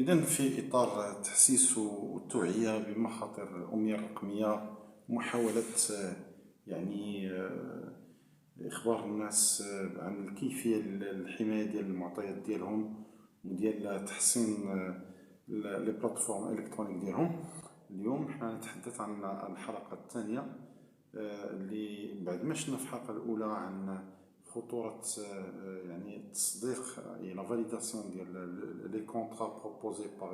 إذن في إطار تحسيس والتوعية بمخاطر الأمية الرقمية، محاولة يعني إخبار الناس عن الكيفية الحماية ديال المعطيات ديالهم وديال تحسين لي بلاتفورم إلكترونيك ديالهم. اليوم حنا نتحدث عن الحلقة الثانية اللي بعد ما شفنا في الحلقة الأولى عن خطورة يعني التصديق et la validation des contrats proposés par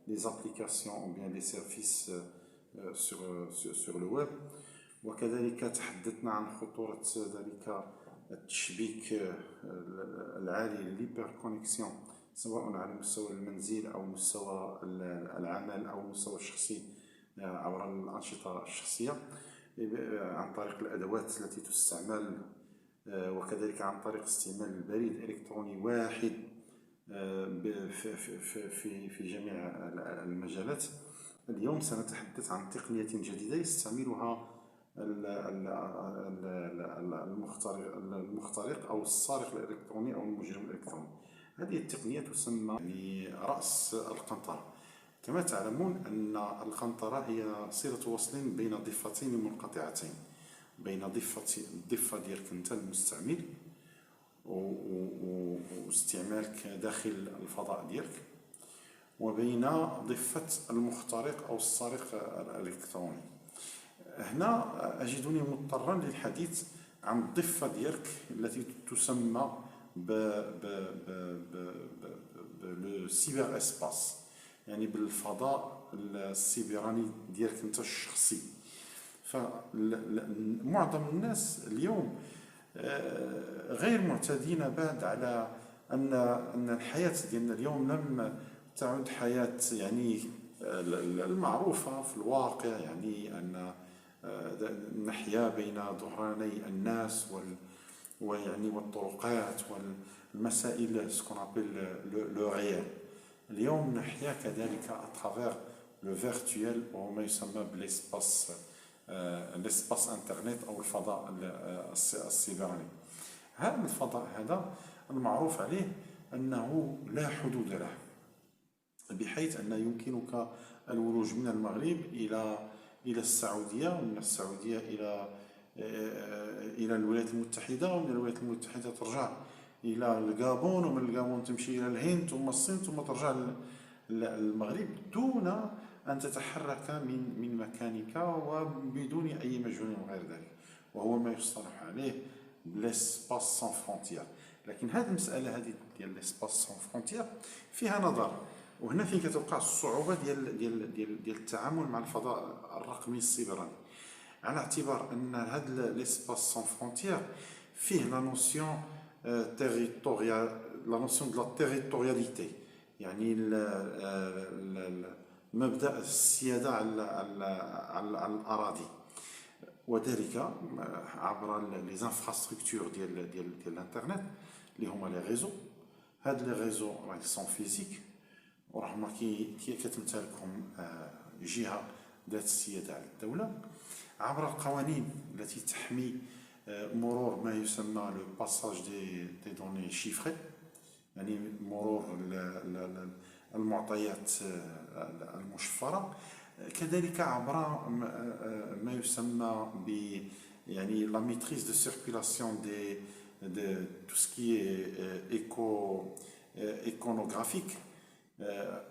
les applications ou bien les services sur le web. وكذلك تحدثنا عن خطورة ذلك التشبيك العالي للهيبر كونيكسيون، سواء على مستوى المنزل أو مستوى العمل أو المستوى الشخصي عبر الأنشطة الشخصية عن طريق الأدوات التي تستعمل، وكذلك عن طريق استعمال البريد الإلكتروني واحد في جميع المجالات. اليوم سنتحدث عن تقنية جديدة يستعملها المخترق أو السارق الإلكتروني أو المجرم الإلكتروني. هذه التقنية تسمى رأس القنطرة. كما تعلمون أن القنطرة هي صلة وصل بين ضفتين منقطعتين، بين الضفة ديالك انت المستعمل واستعمالك داخل الفضاء ديالك، وبين ضفة المخترق أو السارق الإلكتروني. هنا أجدني مضطرا للحديث عن الضفة ديالك التي تسمى بالسيبر اسباس، يعني بالفضاء السيبراني ديالك انت الشخصي. فمعظم الناس اليوم غير معتادين بعد على أن الحياة ديالنا اليوم لم تعد حياة يعني المعروفة في الواقع، يعني أن نحيا بين ظهراني الناس ويعني والطرقات والمسائل سكون ابل لو ريال. اليوم نحيا كذلك اترافير لو فيرتويال وما يسمى بالاسباس الاسباس انترنت او الفضاء السيبراني. هذا الفضاء هذا المعروف عليه انه لا حدود له، بحيث ان يمكنك الولوج من المغرب الى السعوديه، ومن السعوديه الى الولايات المتحده، ومن الولايات المتحده ترجع الى الغابون، ومن الغابون تمشي الى الهند ثم الصين ثم ترجع للمغرب دون أن تتحرك من مكانك وبدون أي مجهود غير ذلك، وهو ما يصطلح عليه ليسباس سان فرونتيير. لكن هذه المسألة هذه ديال ليسباس سان فرونتيير فيها نظر، وهنا فين كتوقع الصعوبة ديال التعامل مع الفضاء الرقمي السيبراني، على اعتبار أن هذا ليسباس سان فرونتيير فيه لا نوسيون تيريتوريال، لا نوسيون دو لا تيريتورياليتي، يعني مبدأ السيادة على الأراضي، وذلك عبر لي زانفراستركتور ديال الانترنت اللي هما لي ريزو. هاد لي ريزو راهي سون فيزيك، ورغم كتمتلكهم جهة ذات السيادة على الدولة عبر القوانين التي تحمي مرور ما يسمى لو باساج دي دوني شيفري، يعني مرور المعطيات المشفرة، كذلك عبر ما يسمى ب يعني لا ميتريز دو سيركولاسيون de tout ce qui est iconographique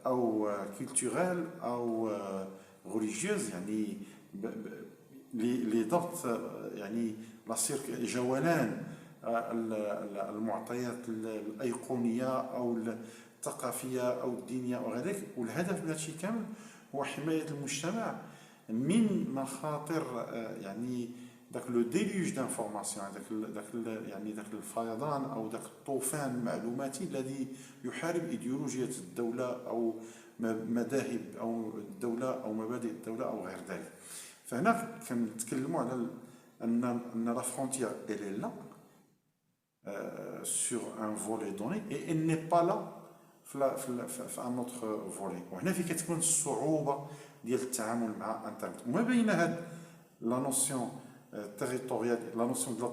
أو culturel أو religieuse، يعني لضبط يعني جولان المعطيات الأيقونية أو الثقافية أو الدينية أو غيرك. والهدف من هذا الشيء كامل هو حماية المجتمع من مخاطر يعني داك لو ديلوج دانفورماسيون، داك الفيضان او داك الطوفان المعلوماتي الذي يحارب ايديولوجية الدولة او مذاهب او الدولة او مبادئ الدولة او غير ذلك. فهنا كنتكلموا على ان لا فرونتيير elle est là sur un volet donné et elle n'est pas là في ان اوتر فولي. وهنا في كتكون الصعوبة ديال التعامل مع الانترنت، وما بين هاد لا نوسيون territoriale, la notion de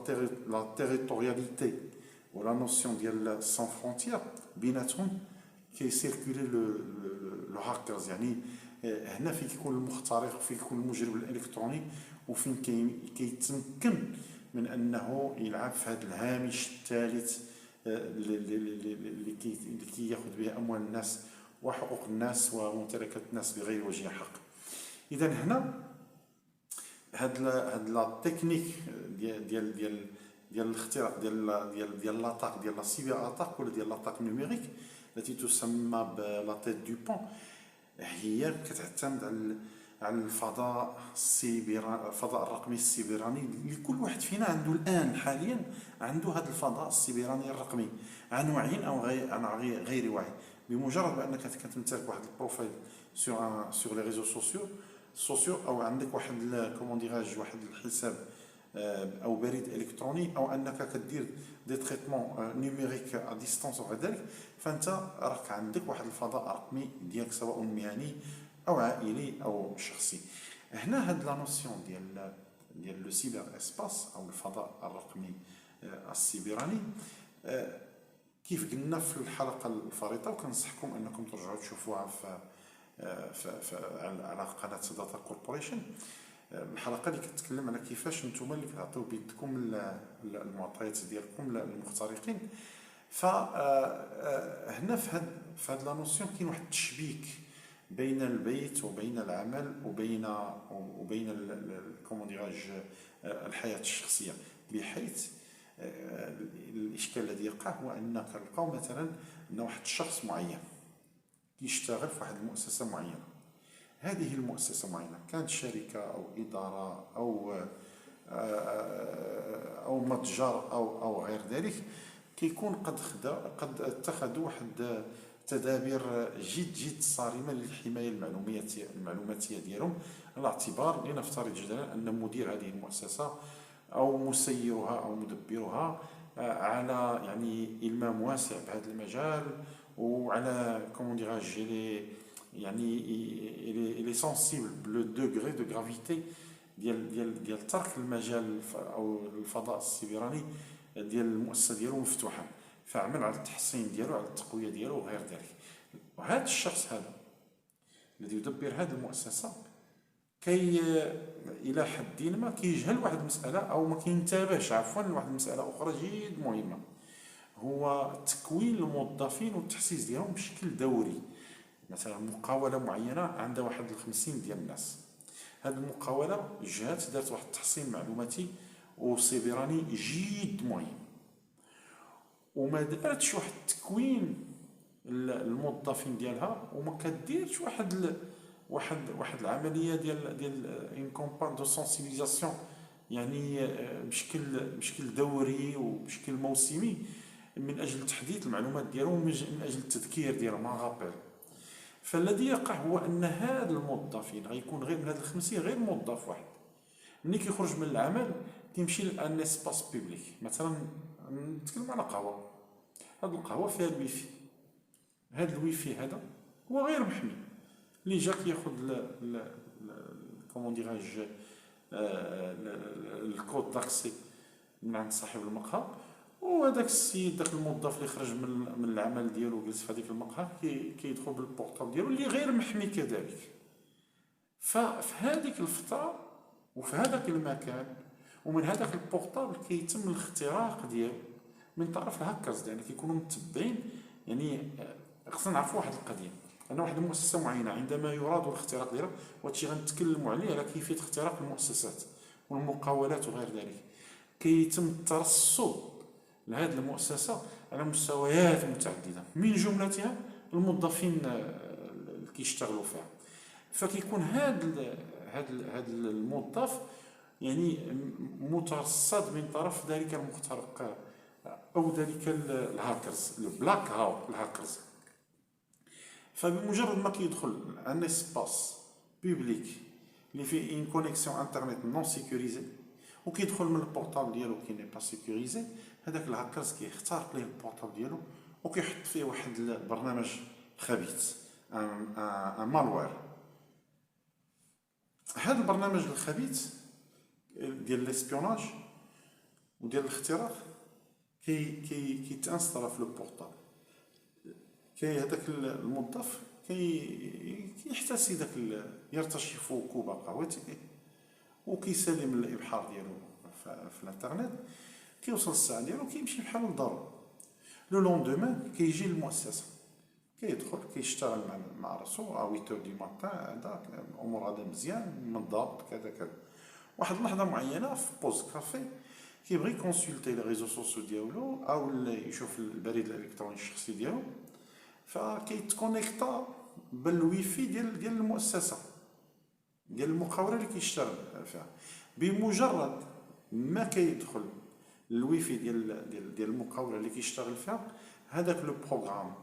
la territorialité ou la notion de sans frontières بيناتهم كيسيركولي لو هاكرز. يعني هنا فين كيكون المخترق وفين كيكون المجرم الالكتروني، وفين كيتمكن من انه يلعب في هذا الهامش الثالث اللي كياخذ به اموال الناس وحقوق الناس وممتلكات الناس بغير وجه حق. اذا هنا هاد لا تكنيك ديال الاختراق ديال لاطاك ديال لا سيبر اتاك ولا ديال لاطاك نيميريك التي تسمى بلا تيت دو بون، هي كتعتمد على الفضاء الرقمي السيبراني اللي كل واحد فينا عنده الان حاليا، عنده هذا الفضاء السيبراني الرقمي عن وعي او عن غير وعي. بمجرد بانك كتمتلك واحد البروفايل سور لي ريزو سوسيو او عندك واحد كومون ديراج واحد الحساب او بريد الكتروني، او انك كدير دي تريتمون نيميريك ا ديستانس وغير ذلك، فانت راك عندك واحد الفضاء رقمي ديالك سواء مهني او عائلي او شخصي. هنا هاد لا نوسيون ديال لو سيبر اسباس او الفضاء الرقمي السيبراني، كيف قلنا في الحلقه الفارطه، وكنصحكم انكم ترجعوا تشوفوها على قناه داتا كوربوريشن، الحلقه اللي كتكلم على كيفاش نتوما اللي كتعطيو بيدكم المعطيات ديالكم للمخترقين. فهنا في هاد لا نوسيون كاين واحد التشبيك بين البيت وبين العمل وبين كومون ديراج الحياه الشخصيه، بحيث الاشكال الذي يقع هو ان كنلقاو مثلا ان واحد الشخص معين كيشتغل في واحد المؤسسه معينه. هذه المؤسسه معينه كانت شركه او اداره او متجر او غير ذلك، كيكون قد اتخذوا واحد تدابير جد صارمه للحمايه المعلوماتيه ديالهم، على اعتبار لنفترض جدلا ان مدير هذه المؤسسه او مسيرها او مدبرها على يعني المام واسع بهذا المجال، وعلى كومون ديراج يعني il est sensible le degré de gravité ديال ترك المجال او الفضاء السيبراني ديال المؤسسه ديالو مفتوحه، فعمل على التحسين ديالو على التقويه ديالو وغير ذلك. وهذا الشخص هذا الذي يدبر هذه المؤسسه الى حد ما كيجهل واحد المساله او ما كينتبهش عفوا لواحد المساله اخرى جد مهمه، هو تكوين الموظفين والتحسيس ديالهم بشكل دوري. مثلا مقاوله معينه عندها واحد 50 ديال الناس، هذه المقاوله جات دارت واحد التحسين معلوماتي وسيبراني جد مهم، وما دارتش واحد التكوين الموظفين ديالها، وما كديرش واحد العمليه ديال ان كومبان دو سونسيبيزاسيون، يعني بشكل دوري وبشكل موسمي من اجل تحديث المعلومات ديالهم ومن اجل التذكير ديالهم ما غابيل. فالذي يقع هو ان هاد الموظفين غيكون غير من هاد 50 غير موظف واحد، ملي كيخرج من العمل كيمشي لان اسباس بوبليك، مثلا نتكلم على قهوه، هاد القهوه فيها الويفي، هاد الويفي هذا هو غير محمي، اللي جا كياخذ كومون ديراج الكود داكسي من عند صاحب المقهى، وهذاك السيد داك الموظف اللي خرج من العمل ديالو وجلس في هذيك المقهى كيدخل بالبورطابل ديالو اللي غير محمي كذلك. ففي هذيك الفتره وفي هذاك المكان ومن هذاك البورطابل كيتم الاختراق ديالو من طرف الهاكرز، يعني كيكونوا متبعين. يعني خصنا نعرفوا واحد القضيه، ان واحد المؤسسه معينه عندما يراد الاختراق ديالها، وهادشي غنتكلموا عليه على كيفيه اختراق المؤسسات والمقاولات وغير ذلك، كيتم الترصد لهذه المؤسسه على مستويات متعدده من جملتها الموظفين اللي كيشتغلوا فيها. فكيكون هذا الموظف يعني مترصد من طرف ذلك المخترق او ذلك الهاكرز، البلاك هاكرز. فبمجرد ما كيدخل ان اسباس بوبليك اللي فيه ان كونيكسيون انترنت نون سيكوريزي وكيدخل من البورطابل ديالو كي ني با سيكوريزي، هذاك الهاكرز كيخترق ليه البورطابل ديالو وكيحط فيه واحد البرنامج خبيث، ان مالوير. هذا البرنامج الخبيث ديال الاسبيوناج وديال الاختراق كيتانسترا في البورطابل، كي هذاك الموظف كيحتسي داك يرتشف كوب قهوته وكيسالي من الابحار ديالو في الانترنت. كيوصل الساعه ديالو كيمشي بحال لدارو. لو لوندومان كيجي للمؤسسه، كيدخل كيشتغل مع راسو 8 دي ماتان، هذا الامور هذا مزيان منضبط كذا كذا. واحد اللحظه معينه في بوز كافي كيبغي كونسلتي لي ريزو سوسيو ديالو او يشوف البريد الالكتروني الشخصي ديالو، فكيتكونيكتا بالويفي ديال المؤسسه، ديال المقاوله اللي كيشتغل فيها. بمجرد ما كيدخل الويفي ديال المقاوله اللي كيشتغل فيها، هذاك لو بروغرام،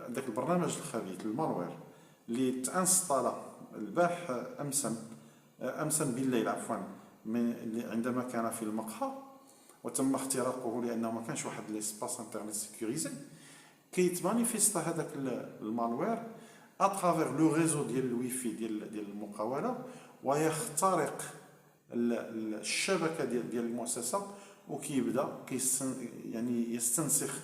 داك البرنامج الخبيث المالوير اللي تانستالا البارح امس بالليل عفوا عندما كان في المقهى وتم اختراقه لانه ما كانش واحد ليسباس انترنت سيكوريزي، كيتمانيفيستا هذاك المالوير اترافير لو ريزو ديال الويفي ديال المقاوله، ويخترق الشبكه ديال المؤسسه، وكيبدا يعني يستنسخ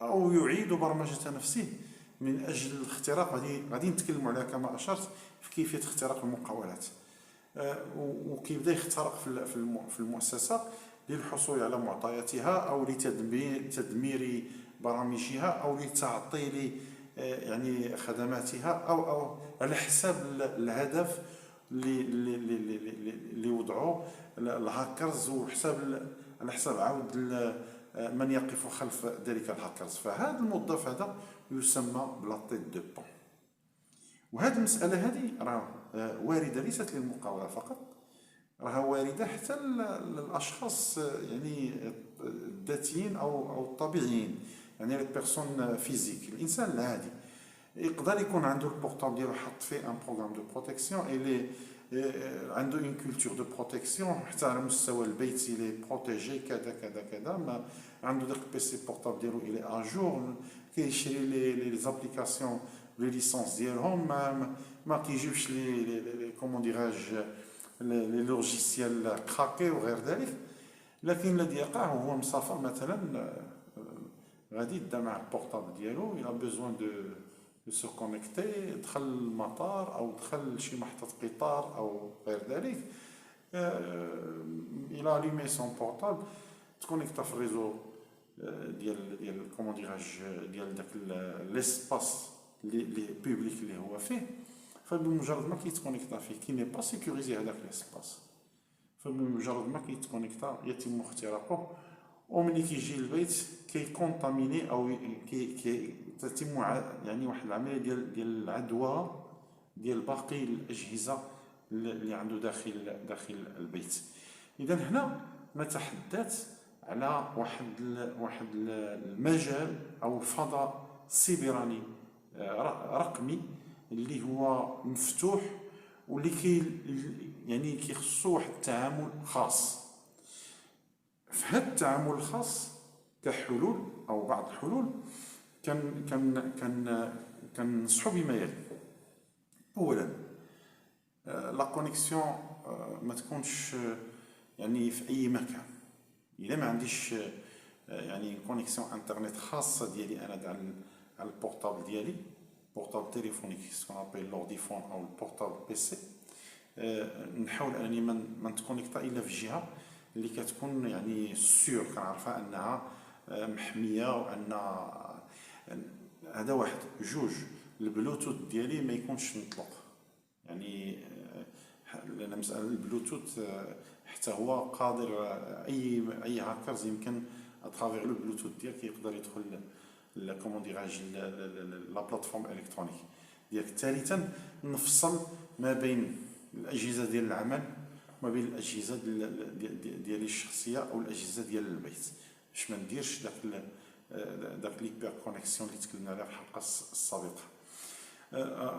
او يعيد برمجه نفسه من اجل الاختراق. غادي نتكلموا عليها كما اشرت في كيفيه اختراق المقاولات. وكيبدا يخترق في المؤسسه للحصول على معطياتها او لتدمير برامجها او لتعطيل يعني خدماتها او على حساب الهدف اللي وضعوا الهاكرز، وحساب على حساب عود من يقف خلف ذلك الهاكرز. فهذا الموظف هذا يسمى بلا تيت دو بون. وهذه المساله هذه راه وارده ليست للمقاوله فقط، راها وارده حتى للاشخاص يعني الذاتيين او الطبيعيين، يعني لي بيرسون فيزيك. الانسان العادي يقدر يكون عنده البورطابل ديالو حط فيه ان بروغرام دو بروتيكسيون، الي عنده اون كولتور دو بروتيكسيون حتى على مستوى البيت الي بروتيجي كذا كذا كذا، ما عنده داك البيسي بورطابل ديالو الي اجور، كيشري لي زابليكاسيون لي ليسونس ديالهم، ما كيجيبش لي كومون ديراج لي لوجيسيال كراكي وغير ذلك. لكن الذي يقع هو مسافر مثلا غادي يبدا مع البورطابل ديالو، الى بيزوان دو سو كونيكتي، دخل المطار او دخل شي محطه قطار او غير ذلك، الى الومي سون بورطابل، تكونيكتا في الريزو ديال كومون ديراج ديال داك ليسباس لي بوبليك اللي هو فيه. فبمجرد ما كيتكونيكتا فيه كي ني با سيكوريزي هذاك ليسباس، فبمجرد ما كيتكونيكتا يتم اختراقه، وملي كيجي للبيت كيكونطاميني او تتم يعني واحد العمليه ديال العدوى ديال باقي الاجهزه اللي عنده داخل البيت. اذا هنا نتحدث على واحد المجال او فضاء سيبراني رقمي اللي هو مفتوح، واللي يعني كيخصو واحد التعامل خاص. في هذا التعامل الخاص كحلول او بعض الحلول كنصحوا بما يلي. اولا لا كونيكسيون ما تكونش يعني في اي مكان. الا ما عنديش يعني كونيكسيون انترنت خاصه ديالي انا على البورطابل ديالي، بورطابل تليفونيك سكون ابل لورديفون او البورطابل بيسي، نحاول انني ما نتكونيكتا الا في جهه اللي كتكون يعني سيور، كنعرفها انها محميه، وان هذا واحد. جوج، البلوتوث ديالي ما يكونش مطلق، يعني لان مساله البلوتوث حتى هو قادر اي هاكرز يمكن اترافيغ لو بلوتوث ديالك يقدر يدخل كومون ديراج لا بلاتفورم الكترونيك ديالك. ثالثا، نفصل ما بين الاجهزه ديال العمل وما بين الاجهزه ديالي الشخصيه او الاجهزه ديال البيت، باش ما نديرش داك ليبر كونيكسيون اللي تكلمنا عليها في الحلقه السابقه.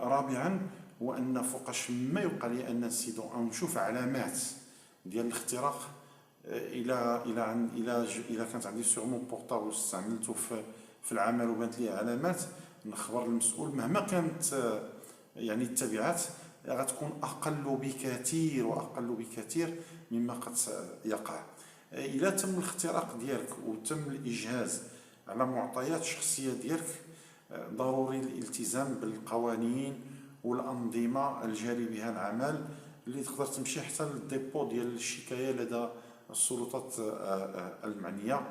رابعا، هو ان فوقاش ما يوقع لي ان انسيدون او نشوف علامات ديال الاختراق، الى كانت عندي سور مون بورطابل واستعملته في العمل وبانت لي علامات، نخبر المسؤول مهما كانت يعني التبعات غتكون اقل بكثير مما قد يقع. الى تم الاختراق ديالك وتم الاجهاز على معطيات شخصيه ديالك، ضروري الالتزام بالقوانين والأنظمة الجاري بها العمل، اللي تقدر تمشي حتى للديبو ديال الشكاية لدى السلطات المعنية.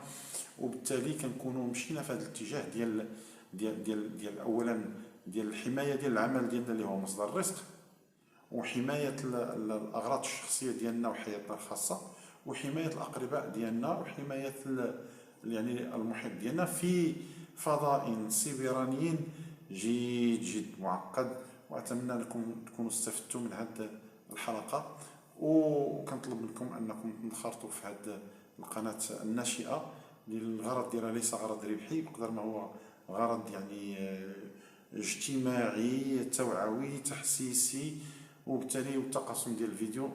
وبالتالي كنكونوا مشينا في هذا الاتجاه ديال اولا ديال الحمايه ديال العمل ديالنا اللي هو مصدر الرزق، وحمايه الاغراض الشخصيه ديالنا وحياتنا الخاصه، وحمايه الاقرباء ديالنا، وحمايه يعني المحيط ديالنا في فضاء سيبراني جد معقد. واتمنى انكم تكونوا استفدتوا من هذه الحلقه، وكنطلب منكم انكم تنخرطوا في هذه القناه الناشئه، اللي الغرض ديالها ليس غرض ربحي بقدر ما هو غرض يعني اجتماعي توعوي تحسيسي، وبالتالي التقاسم ديال الفيديو.